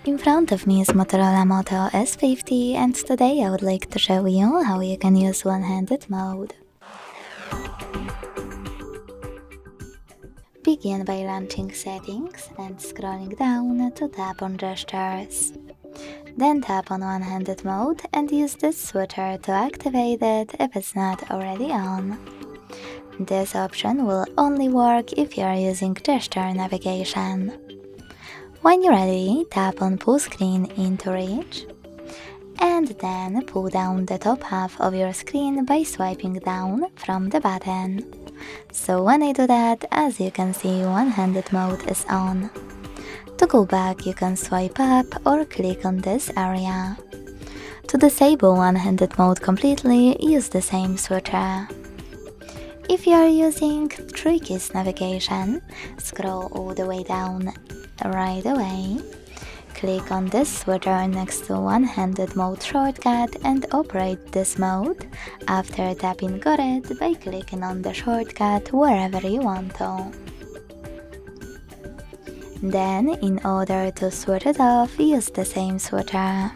In front of me is Motorola Moto S50, and today I would like to show you how you can use one-handed mode. Begin by launching Settings and scrolling down to tap on Gestures. Then tap on one-handed mode and use this switcher to activate it if it's not already on. This option will only work if you are using gesture navigation. When you're ready, tap on Pull Screen into Reach, and then pull down the top half of your screen by swiping down from the button. So when I do that, as you can see, one-handed mode is on. To go back, you can swipe up or click on this area. To disable one-handed mode completely, use the same switcher. If you are using 3 keys navigation, scroll all the way down right away. Click on this switcher next to one-handed mode shortcut and operate this mode after tapping Got It by clicking on the shortcut wherever you want to. Then, in order to switch it off, use the same switcher.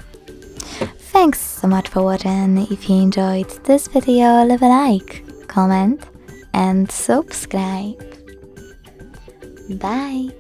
Thanks so much for watching. If you enjoyed this video, leave a like, comment and subscribe. Bye!